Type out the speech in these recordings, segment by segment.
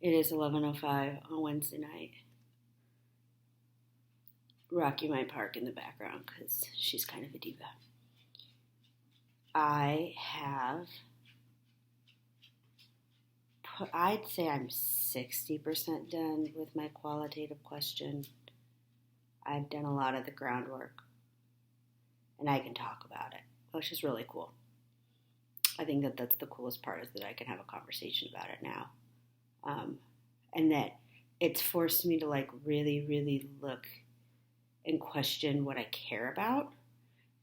It is 11:05 on Wednesday night. Rocky might park in the background because she's kind of a diva. I'd say I'm 60% done with my qualitative question. I've done a lot of the groundwork, and I can talk about it, which is really cool. I think that that's the coolest part, is that I can have a conversation about it now. And that it's forced me to really, really look and question what I care about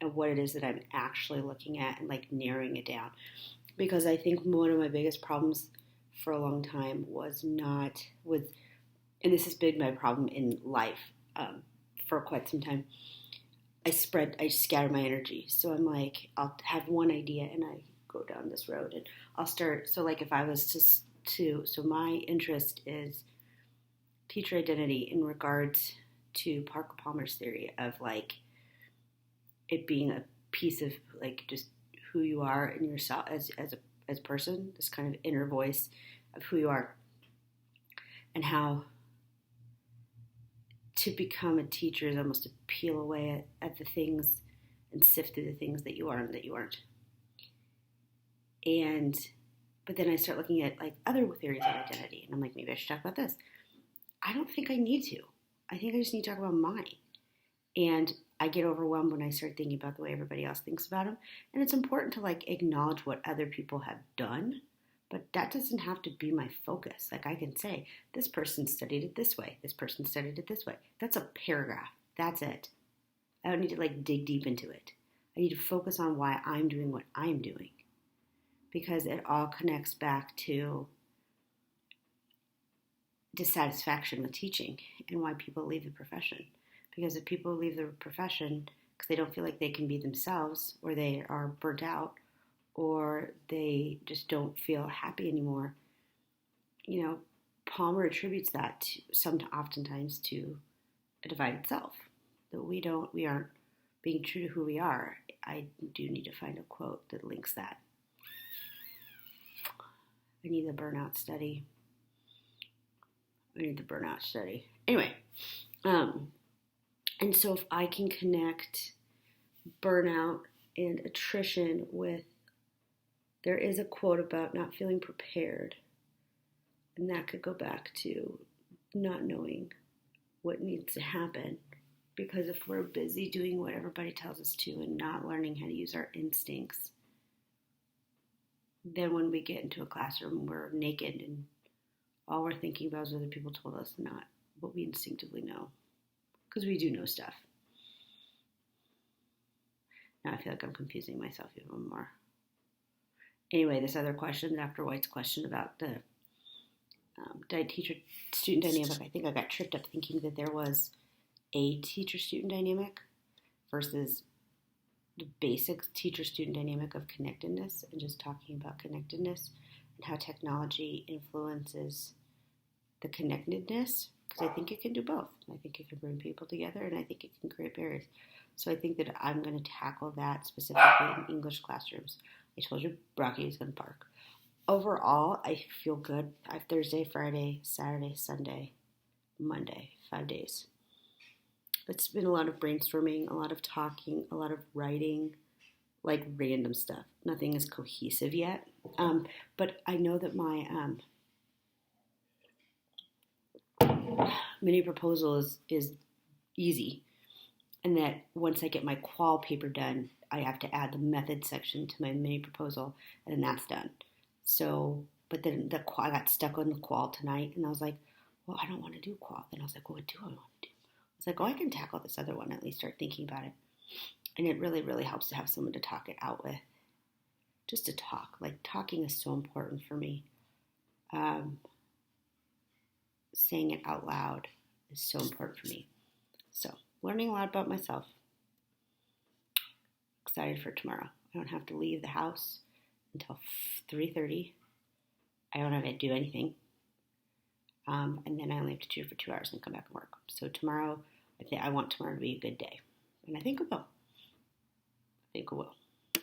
and what it is that I'm actually looking at, and narrowing it down. Because I think one of my biggest problems for a long time and this has been my problem in life for quite some time, I scatter my energy. So I'm I'll have one idea and I go down this road and I'll start. So if I was so my interest is teacher identity in regards to Parker Palmer's theory of it being a piece of just who you are in yourself as a person, this kind of inner voice of who you are, and how to become a teacher is almost to peel away at the things and sift through the things that you are and that you aren't. But then I start looking at other theories of identity, and I'm maybe I should talk about this. I don't think I need to. I think I just need to talk about mine. And I get overwhelmed when I start thinking about the way everybody else thinks about them. And it's important to acknowledge what other people have done, but that doesn't have to be my focus. I can say, this person studied it this way. This person studied it this way. That's a paragraph. That's it. I don't need to dig deep into it. I need to focus on why I'm doing what I'm doing, because it all connects back to dissatisfaction with teaching and why people leave the profession. Because if people leave the profession because they don't feel like they can be themselves, or they are burnt out, or they just don't feel happy anymore, Palmer attributes that oftentimes to a divided self, that we aren't being true to who we are. I do need to find a quote that links that. I need the burnout study. Anyway, and so if I can connect burnout and attrition with, there is a quote about not feeling prepared, and that could go back to not knowing what needs to happen. Because if we're busy doing what everybody tells us to and not learning how to use our instincts, then when we get into a classroom, we're naked and all we're thinking about is what other people told us, not what we instinctively know. Because we do know stuff. Now I feel like I'm confusing myself even more. Anyway, this other question, Dr. White's question about the teacher-student dynamic, I think I got tripped up thinking that there was a teacher-student dynamic versus the basic teacher-student dynamic of connectedness, and just talking about connectedness and how technology influences the connectedness, because I think it can do both. I think it can bring people together, and I think it can create barriers. So I think that I'm going to tackle that specifically in English classrooms. I told you Rocky was going to bark. Overall, I feel good. I have Thursday, Friday, Saturday, Sunday, Monday, 5 days. It's been a lot of brainstorming, a lot of talking, a lot of writing, random stuff. Nothing is cohesive yet. But I know that my mini proposal is easy. And that once I get my qual paper done, I have to add the method section to my mini proposal, and then that's done. So, but then I got stuck on the qual tonight, and I was like, well, I don't want to do qual. Then I was like, well, what do I want to do? I was like, oh, I can tackle this other one, at least start thinking about it. And it really, really helps to have someone to talk it out with. Just to talk. Talking is so important for me. Saying it out loud is so important for me. So, learning a lot about myself. Excited for tomorrow. I don't have to leave the house until 3:30. I don't have to do anything. And then I only have to tutor for 2 hours and come back and work. So tomorrow, I want tomorrow to be a good day. And I think it will.